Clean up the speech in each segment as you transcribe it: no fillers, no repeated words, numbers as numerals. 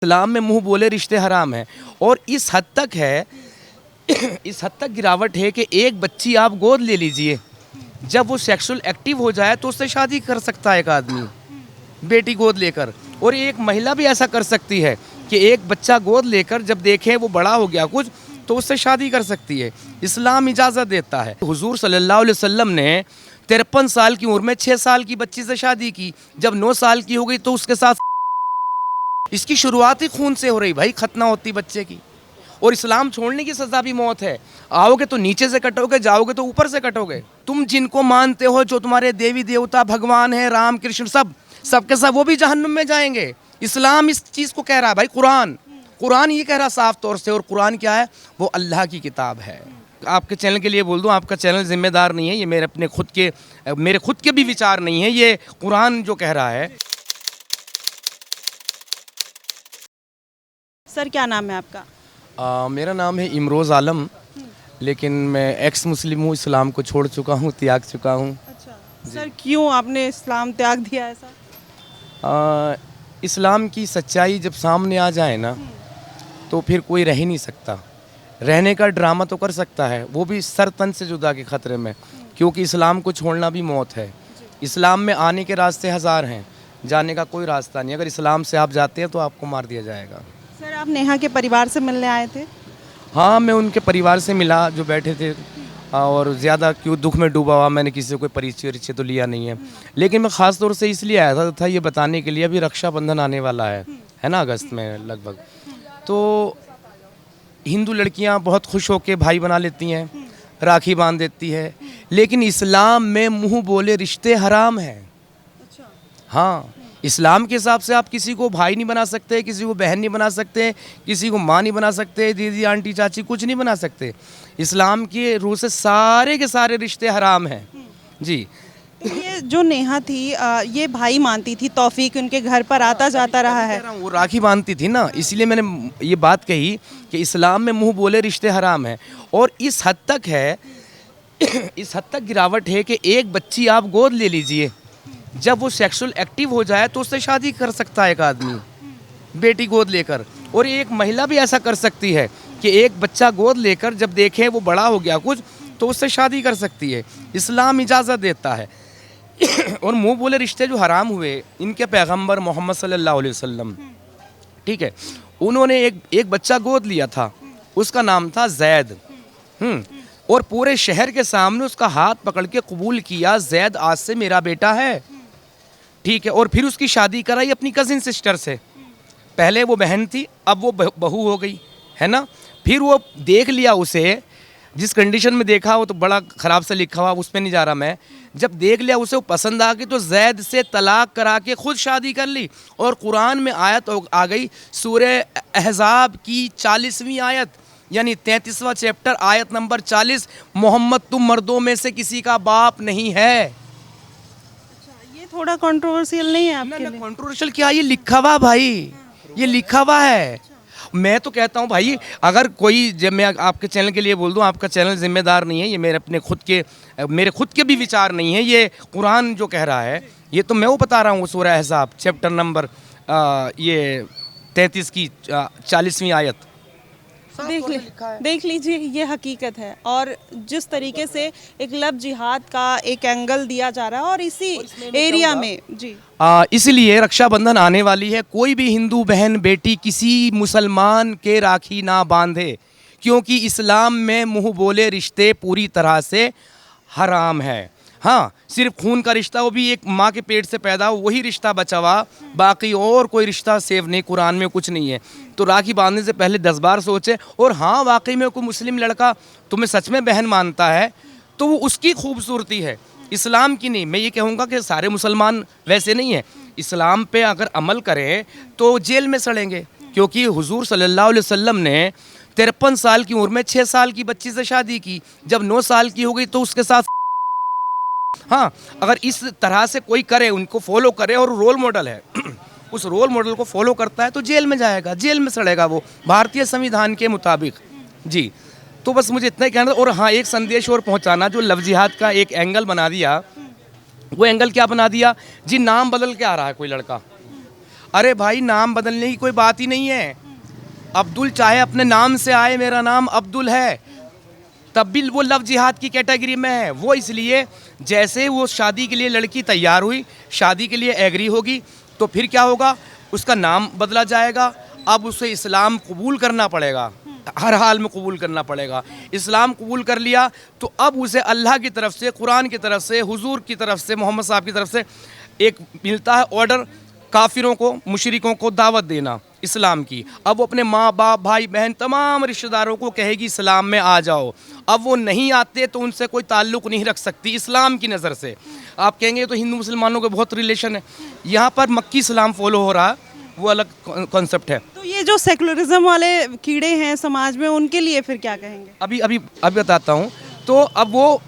इस्लाम में मुंह बोले रिश्ते हराम हैं। और इस हद तक है इस हद तक गिरावट है कि एक बच्ची आप गोद ले लीजिए, जब वो सेक्सुअल एक्टिव हो जाए तो उससे शादी कर सकता है एक आदमी, बेटी गोद लेकर। और एक महिला भी ऐसा कर सकती है कि एक बच्चा गोद लेकर जब देखे वो बड़ा हो गया कुछ, तो उससे शादी कर सकती है। इस्लाम इजाज़त देता है। हुजूर सल्लल्लाहु अलैहि वसल्लम ने 53 साल की उम्र में 6 साल की बच्ची से शादी की। जब 9 साल की हो गई तो उसके साथ इसकी शुरुआत ही खून से हो रही भाई, खतना होती बच्चे की। और इस्लाम छोड़ने की सज़ा भी मौत है। आओगे तो नीचे से कटोगे, जाओगे तो ऊपर से कटोगे। तुम जिनको मानते हो, जो तुम्हारे देवी देवता भगवान है, राम कृष्ण, सब के सब, वो भी जहन्नुम में जाएंगे। इस्लाम इस चीज़ को कह रहा है भाई। कुरान ये कह रहा साफ तौर से। और कुरान क्या है? वो अल्लाह की किताब है। आपके चैनल के लिए बोल दूं, आपका चैनल जिम्मेदार नहीं है। ये मेरे खुद के भी विचार नहीं है, ये कुरान जो कह रहा है। सर क्या नाम है आपका? मेरा नाम है इमरोज़ आलम, लेकिन मैं एक्स मुस्लिम हूँ। इस्लाम को छोड़ चुका हूँ, त्याग चुका हूँ। अच्छा सर, क्यों आपने इस्लाम त्याग दिया ऐसा? इस्लाम की सच्चाई जब सामने आ जाए ना, तो फिर कोई रह ही नहीं सकता। रहने का ड्रामा तो कर सकता है, वो भी सर तन से जुदा के ख़तरे में, क्योंकि इस्लाम को छोड़ना भी मौत है। इस्लाम में आने के रास्ते हज़ार हैं, जाने का कोई रास्ता नहीं। अगर इस्लाम से आप जाते हैं तो आपको मार दिया जाएगा। सर आप नेहा के परिवार से मिलने आए थे? हाँ, मैं उनके परिवार से मिला जो बैठे थे। और ज़्यादा क्यों दुख में डूबा हुआ, मैंने किसी को कोई परिचय तो लिया नहीं है। लेकिन मैं ख़ास तौर से इसलिए आया था ये बताने के लिए, अभी रक्षाबंधन आने वाला है ना, अगस्त में लगभग। तो हिंदू लड़कियां बहुत खुश होकर भाई बना लेती हैं, राखी बांध देती है। लेकिन इस्लाम में मुंह बोले रिश्ते हराम हैं। अच्छा। हाँ, इस्लाम के हिसाब से आप किसी को भाई नहीं बना सकते, किसी को बहन नहीं बना सकते, किसी को माँ नहीं बना सकते, दीदी आंटी चाची कुछ नहीं बना सकते। इस्लाम के रूह से सारे के सारे रिश्ते हराम हैं जी। तो ये जो नेहा थी, ये भाई मानती थी, तौफीक उनके घर पर आता जाता रहा है। वो राखी बांधती थी ना, इसलिए मैंने ये बात कही कि इस्लाम में मुंह बोले रिश्ते हराम हैं। और इस हद तक है इस हद तक गिरावट है कि एक बच्ची आप गोद ले लीजिए, जब वो सेक्सुअल एक्टिव हो जाए तो उससे शादी कर सकता है एक आदमी, बेटी गोद लेकर। और एक महिला भी ऐसा कर सकती है कि एक बच्चा गोद लेकर जब देखे वो बड़ा हो गया कुछ, तो उससे शादी कर सकती है। इस्लाम इजाज़त देता है। और मुंह बोले रिश्ते जो हराम हुए, इनके पैगंबर मोहम्मद सल्लल्लाहु अलैहि वसल्लम, ठीक है, उन्होंने एक बच्चा गोद लिया था, उसका नाम था जैद। और पूरे शहर के सामने उसका हाथ पकड़ के कबूल किया, जैद आज से मेरा बेटा है, ठीक है। और फिर उसकी शादी कराई अपनी कजिन सिस्टर से। पहले वो बहन थी, अब वो बहू हो गई, है ना। फिर वो देख लिया उसे, जिस कंडीशन में देखा वो तो बड़ा ख़राब से लिखा हुआ, उस पर नहीं जा रहा मैं। जब देख लिया उसे, वो पसंद आ गई, तो जैद से तलाक करा के खुद शादी कर ली। और कुरान में आयत आ गई, सूरह अहज़ाब की 40वीं आयत, यानी 33वां चैप्टर, आयत नंबर 40, मोहम्मद तुम मर्दों में से किसी का बाप नहीं है। अच्छा, ये थोड़ा कंट्रोवर्शियल नहीं है आपके लिए? कंट्रोवर्शियल क्या, ये लिखा हुआ भाई, ये लिखा हुआ है। मैं तो कहता हूँ भाई, अगर कोई, जब मैं आपके चैनल के लिए बोल दूँ, आपका चैनल जिम्मेदार नहीं है। ये मेरे खुद के भी विचार नहीं है, ये कुरान जो कह रहा है। ये तो मैं वो बता रहा हूँ, सूरह अहज़ाब चैप्टर नंबर ये 33 की 40वीं आयत। देख लीजिए, ये हकीकत है। और जिस तरीके से एक लव जिहाद का एक एंगल दिया जा रहा है, और इसी एरिया में जी, इसलिए रक्षाबंधन आने वाली है, कोई भी हिंदू बहन बेटी किसी मुसलमान के राखी ना बांधे, क्योंकि इस्लाम में मुंह बोले रिश्ते पूरी तरह से हराम है। हाँ, सिर्फ खून का रिश्ता, वो भी एक माँ के पेट से पैदा हो, वही रिश्ता बचा हुआ, बाकी और कोई रिश्ता सेव नहीं, कुरान में कुछ नहीं है। तो राखी बांधने से पहले 10 बार सोचे। और हाँ, वाकई में कोई मुस्लिम लड़का तुम्हें सच में बहन मानता है, तो वो उसकी खूबसूरती है, इस्लाम की नहीं। मैं ये कहूँगा कि सारे मुसलमान वैसे नहीं है। इस्लाम पे अगर अमल करें तो जेल में सड़ेंगे, क्योंकि हुजूर सल्लल्लाहु अलैहि वसल्लम ने 53 साल की उम्र में 6 साल की बच्ची से शादी की। जब 9 साल की हो गई तो उसके साथ, हाँ, अगर इस तरह से कोई करे, उनको फॉलो करे, और रोल मॉडल है उस रोल मॉडल को फॉलो करता है, तो जेल में जाएगा, जेल में सड़ेगा वो, भारतीय संविधान के मुताबिक जी। तो बस मुझे इतना ही कहना था। और हाँ, एक संदेश और पहुंचाना, जो लव जिहाद का एक एंगल बना दिया, वो एंगल क्या बना दिया जी, नाम बदल के आ रहा है कोई लड़का। अरे भाई नाम बदलने की कोई बात ही नहीं है। अब्दुल चाहे अपने नाम से आए, मेरा नाम अब्दुल है, तब भी वो लव जिहाद की कैटेगरी में है। वो इसलिए जैसे वो शादी के लिए लड़की तैयार हुई, शादी के लिए एग्री होगी, तो फिर क्या होगा, उसका नाम बदला जाएगा। अब उसे इस्लाम कबूल करना पड़ेगा, हर हाल में कबूल करना पड़ेगा। इस्लाम कबूल कर लिया तो अब उसे अल्लाह की तरफ से, कुरान की तरफ से, हुजूर की तरफ से, मोहम्मद साहब की तरफ से एक मिलता है ऑर्डर, काफिरों को, मुशरिकों को दावत देना इस्लाम की। अब वो अपने माँ बाप, भाई बहन, तमाम रिश्तेदारों को कहेगी इस्लाम में आ जाओ। अब वो नहीं आते तो उनसे कोई ताल्लुक़ नहीं रख सकती इस्लाम की नज़र से। आप कहेंगे तो हिंदू मुसलमानों के बहुत रिलेशन है, यहाँ पर मक्की इस्लाम फॉलो हो रहा है, वो अलग कॉन्सेप्ट है। तो ये जो सेकुलरिज्म वाले कीड़े हैं समाज में, उनके लिए फिर क्या कहेंगे? अभी बताता हूँ। तो अब वो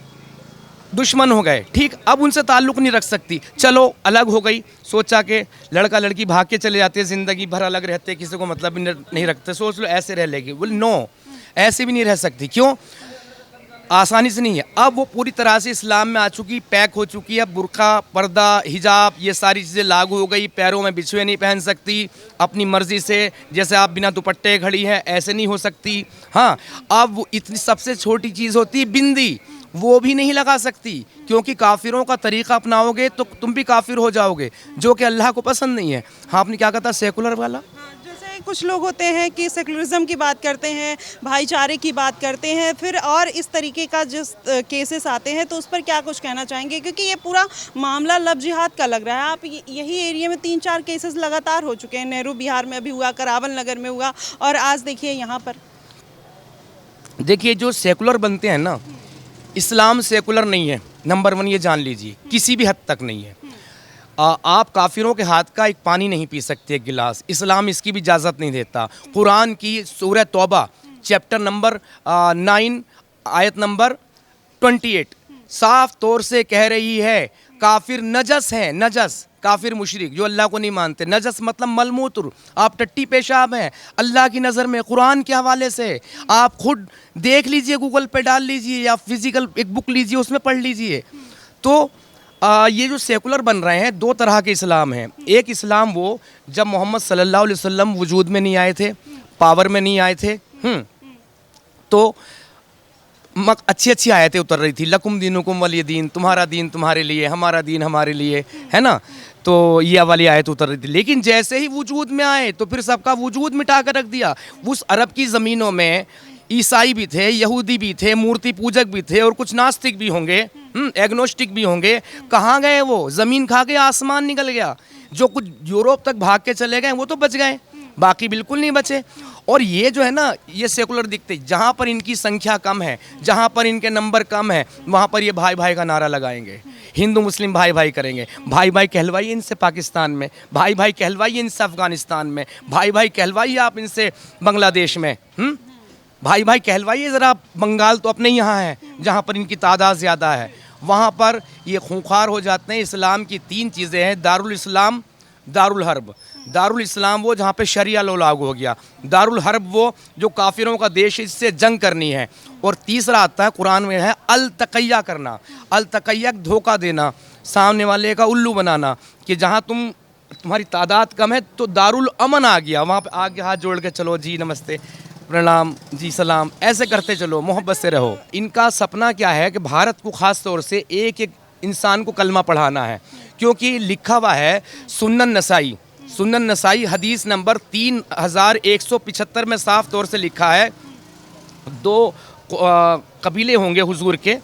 दुश्मन हो गए, ठीक, अब उनसे ताल्लुक़ नहीं रख सकती, चलो अलग हो गई। सोचा कि लड़का लड़की भाग के चले जाते, ज़िंदगी भर अलग रहते, किसी को मतलब नहीं रखते, सोच लो ऐसे रह लेगी। बोल नो, ऐसे भी नहीं रह सकती। क्यों? आसानी से नहीं है। अब वो पूरी तरह से इस्लाम में आ चुकी, पैक हो चुकी है। बुर्का, पर्दा, हिजाब, ये सारी चीज़ें लागू हो गई। पैरों में बिछुए नहीं पहन सकती अपनी मर्ज़ी से, जैसे आप बिना दुपट्टे खड़ी हैं ऐसे नहीं हो सकती। हाँ, अब वो इतनी सबसे छोटी चीज़ होती है बिंदी, वो भी नहीं लगा सकती, क्योंकि काफिरों का तरीका अपनाओगे तो तुम भी काफिर हो जाओगे, जो कि अल्लाह को पसंद नहीं है। हाँ, आपने क्या कहा था सेकुलर वाला? जैसे कुछ लोग होते हैं कि सेकुलरिज्म की बात करते हैं, भाईचारे की बात करते हैं, फिर और इस तरीके का जिस केसेस आते हैं, तो उस पर क्या कुछ कहना चाहेंगे? क्योंकि ये पूरा मामला लव जिहाद का लग रहा है। आप यही एरिया में 3-4 केसेस लगातार हो चुके हैं। नेहरू बिहार में अभी हुआ, करावल नगर में हुआ, और आज देखिए यहाँ पर। देखिए, जो सेकुलर बनते हैं ना, इस्लाम सेकुलर नहीं है, नंबर 1 ये जान लीजिए, किसी भी हद तक नहीं है। आप काफिरों के हाथ का एक पानी नहीं पी सकते, एक गिलास, इस्लाम इसकी भी इजाज़त नहीं देता। कुरान की सूरह तौबा चैप्टर नंबर 9 आयत नंबर 28 साफ तौर से कह रही है काफिर नजस है, नजस, काफिर मुशरिक जो अल्लाह को नहीं मानते। नजस मतलब मलमूत्र, आप टट्टी पेशाब हैं अल्लाह की नज़र में। कुरान के हवाले से आप खुद देख लीजिए, गूगल पे डाल लीजिए या फिजिकल एक बुक लीजिए, उसमें पढ़ लीजिए। तो ये जो सेकुलर बन रहे हैं, 2 तरह के इस्लाम हैं। एक इस्लाम वो जब मोहम्मद सल्लल्लाहु अलैहि वसल्लम वजूद में नहीं आए थे, पावर में नहीं आए थे, तो अच्छी आयतें उतर रही थी, लकुम दीनुकुम वलिय दीन, तुम्हारा दीन तुम्हारे लिए, हमारा दीन हमारे लिए, है ना। तो ये वाली आयत उतर रही थी। लेकिन जैसे ही वजूद में आए तो फिर सबका वजूद मिटा कर रख दिया। उस अरब की ज़मीनों में ईसाई भी थे, यहूदी भी थे, मूर्ति पूजक भी थे, और कुछ नास्तिक भी होंगे, एग्नोस्टिक भी होंगे। कहाँ गए वो? ज़मीन खा के आसमान निकल गया। जो कुछ यूरोप तक भाग के चले गए वो तो बच गए, बाकी बिल्कुल नहीं बचे। और ये जो है ना, ये सेकुलर दिखते, जहाँ पर इनकी संख्या कम है, जहाँ पर इनके नंबर कम है, वहाँ पर ये भाई भाई का नारा लगाएंगे, हिंदू मुस्लिम भाई भाई करेंगे। भाई भाई कहलवाइए इनसे पाकिस्तान में, भाई भाई कहलवाइए इनसे अफ़गानिस्तान में, भाई भाई कहलवाइए आप इनसे बांग्लादेश में, भाई भाई कहलवाइए ज़रा बंगाल तो अपने यहाँ है जहाँ पर इनकी तादाद ज़्यादा है, वहाँ पर ये खूंखार हो जाते हैं। इस्लाम की 3 चीज़ें हैं, दारुल इस्लाम, दारुल हर्ब। दारुल इस्लाम वो जहाँ पे शरिया लो लागू हो गया, दारुल हर्ब वो जो काफिरों का देश, इससे जंग करनी है। और तीसरा आता है कुरान में है अल तकैया करना। अल तकैया धोखा देना, सामने वाले का उल्लू बनाना, कि जहाँ तुम्हारी तादाद कम है तो दारुल अमन आ गया, वहाँ पे आगे हाथ जोड़ के चलो, जी नमस्ते, प्रणाम, जी सलाम, ऐसे करते चलो, मोहब्बत से रहो। इनका सपना क्या है कि भारत को ख़ास तौर से एक एक इंसान को कलमा पढ़ाना है, क्योंकि लिखा हुआ है सुन्नन नसाई, सुन्नन नसाई हदीस नंबर 3175 में साफ तौर से लिखा है 2 कबीले होंगे हुजूर के,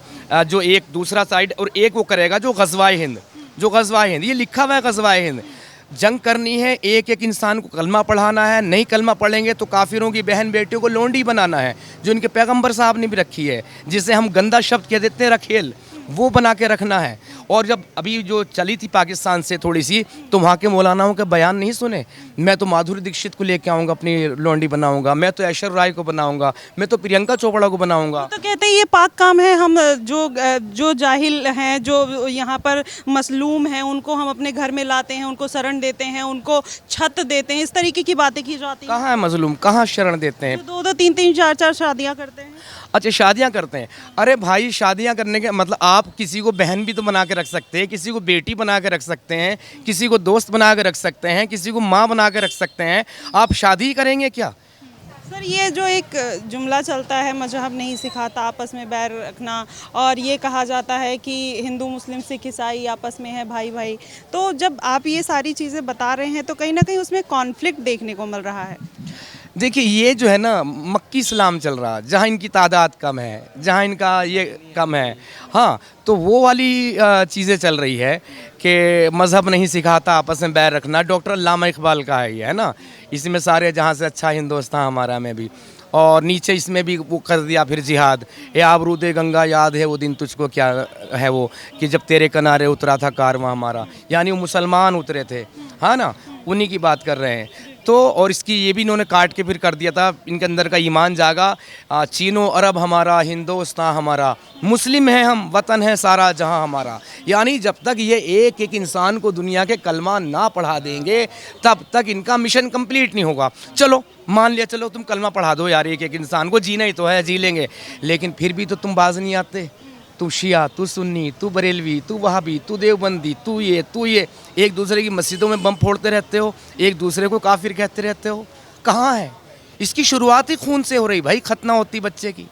जो एक दूसरा साइड और एक वो करेगा जो गज़वाए हिंद, जो गज़वाए हिंद, ये लिखा हुआ है गज़वाए हिंद। जंग करनी है, एक एक इंसान को कलमा पढ़ाना है। नहीं कलमा पढ़ेंगे तो काफिरों की बहन बेटियों को लोंडी बनाना है, जो इनके पैगंबर साहब ने भी रखी है, जिसे हम गंदा शब्द कह देते हैं रखेल, वो बना के रखना है। और जब अभी जो चली थी पाकिस्तान से थोड़ी सी, तो वहाँ के मौलानाओं के बयान नहीं सुने। मैं तो माधुरी दीक्षित को लेके आऊँगा, अपनी लोंडी बनाऊँगा, मैं तो ऐश्वर्या राय को बनाऊँगा, मैं तो प्रियंका चोपड़ा को बनाऊँगा। तो कहते हैं ये पाक काम है, हम जो जाहिल हैं, जो यहाँ पर मसलूम हैं, उनको हम अपने घर में लाते हैं, उनको शरण देते हैं, उनको छत देते हैं, इस तरीके की बातें की जाती हैं। कहाँ है मजलूम, कहाँ शरण देते हैं? 2-2, 3-3, 4-4 शादियाँ करते हैं। अच्छा शादियां करते हैं, अरे भाई शादियां करने के मतलब आप किसी को बहन भी तो बना के रख सकते हैं, किसी को बेटी बना के रख सकते हैं, किसी को दोस्त बना के रख सकते हैं, किसी को माँ बना के रख सकते हैं, आप शादी करेंगे क्या? सर ये जो एक जुमला चलता है मजहब नहीं सिखाता आपस में बैर रखना, और ये कहा जाता है कि हिंदू मुस्लिम सिख ईसाई आपस में है भाई भाई, तो जब आप ये सारी चीज़ें बता रहे हैं तो कहीं ना कहीं उसमें कॉन्फ्लिक्ट देखने को मिल रहा है। देखिए ये जो है ना मक्की इस्लाम चल रहा, जहाँ इनकी तादाद कम है, जहाँ इनका ये कम है, हाँ तो वो वाली चीज़ें चल रही है कि मज़हब नहीं सिखाता आपस में बैर रखना। डॉक्टर अल्लामा इकबाल का है ये, है ना, इसमें सारे जहाँ से अच्छा हिंदुस्तान हमारा में भी, और नीचे इसमें भी वो कर दिया फिर जिहाद, ए आबरूदे गंगा याद है वो दिन तुझको क्या है वो, कि जब तेरे किनारे उतरा था कारवां हमारा, यानी वो मुसलमान उतरे थे, हाँ ना, उन्हीं की बात कर रहे हैं। तो और इसकी ये भी इन्होंने काट के फिर कर दिया था, इनके अंदर का ईमान जागा, चीनो अरब हमारा, हिंदुस्तान हमारा, मुस्लिम है हम, वतन है सारा जहां हमारा। यानी जब तक ये एक एक इंसान को दुनिया के कलमा ना पढ़ा देंगे तब तक इनका मिशन कंप्लीट नहीं होगा। चलो मान लिया, चलो तुम कलमा पढ़ा दो यार, एक एक इंसान को जीना ही तो है, जी लेंगे, लेकिन फिर भी तो तुम बाज नहीं आते। तू शिया, तू सुन्नी, तू बरेलवी, तू वहाबी, तू देवबंदी, तू ये, एक दूसरे की मस्जिदों में बम फोड़ते रहते हो, एक दूसरे को काफिर कहते रहते हो। कहाँ है इसकी शुरुआत ही खून से हो रही भाई, खतना होती बच्चे की।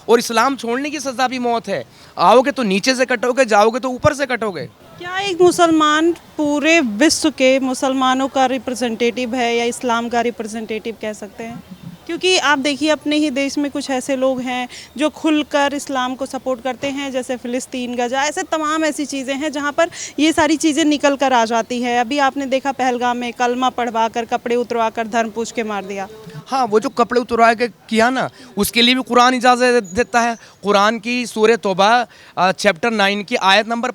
और इस्लाम छोड़ने की सज़ा भी मौत है, आओगे तो नीचे से कटोगे, जाओगे तो ऊपर से कटोगे। क्या एक मुसलमान पूरे विश्व के मुसलमानों का रिप्रेजेंटेटिव है या इस्लाम का रिप्रेजेंटेटिव कह सकते हैं? क्योंकि आप देखिए अपने ही देश में कुछ ऐसे लोग हैं जो खुलकर इस्लाम को सपोर्ट करते हैं, जैसे फ़िलिस्तीन, गजा, ऐसे तमाम ऐसी चीज़ें हैं जहाँ पर ये सारी चीज़ें निकल कर आ जाती है। अभी आपने देखा पहलगाम में कलमा पढ़वा कर, कपड़े उतरवा कर धर्म पूछ के मार दिया। हाँ, वो जो कपड़े उतरवा के किया ना, उसके लिए भी कुरान इजाज़त देता है। कुरान की सूरह तौबा चैप्टर 9 की आयत नंबर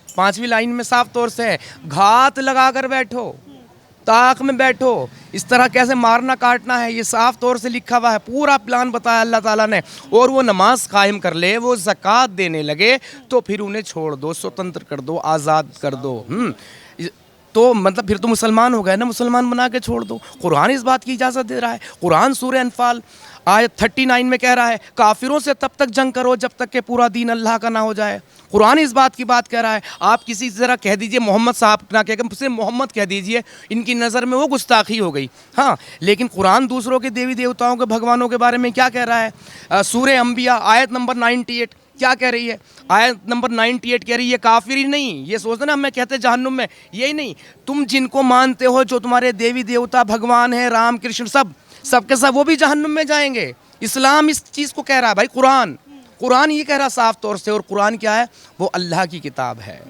5वीं लाइन में साफ तौर से है, घात लगा कर बैठो, ताक में बैठो, इस तरह कैसे मारना काटना है, ये साफ तौर से लिखा हुआ है, पूरा प्लान बताया अल्लाह ताला ने। और वो नमाज कायम कर ले, वो ज़कात देने लगे तो फिर उन्हें छोड़ दो, स्वतंत्र कर दो, आज़ाद कर दो। तो मतलब फिर तो मुसलमान हो गए ना, मुसलमान बना के छोड़ दो। कुरान इस बात की इजाज़त दे रहा है। कुरान सूरह अनफाल आयत 39 में कह रहा है, काफिरों से तब तक जंग करो जब तक कि पूरा दीन अल्लाह का ना हो जाए। कुरान इस बात की बात कह रहा है। आप किसी तरह कह दीजिए मोहम्मद साहब ना कहकर सिर्फ मोहम्मद कह दीजिए, इनकी नज़र में वो गुस्ताखी हो गई। हाँ, लेकिन कुरान दूसरों के देवी देवताओं के भगवानों के बारे में क्या कह रहा है? सूरह अंबिया आयत नंबर 98 क्या कह रही है? आयत नंबर 98 कह रही है, काफिर ही नहीं, ये सोचते ना हमें कहते जहन्नुम में, यही नहीं, तुम जिनको मानते हो, जो तुम्हारे देवी देवता भगवान है, राम कृष्ण, सब के सब वो भी जहन्नुम में जाएंगे। इस्लाम इस चीज़ को कह रहा है भाई, कुरान ये कह रहा है साफ तौर से। और कुरान क्या है? वो अल्लाह की किताब है।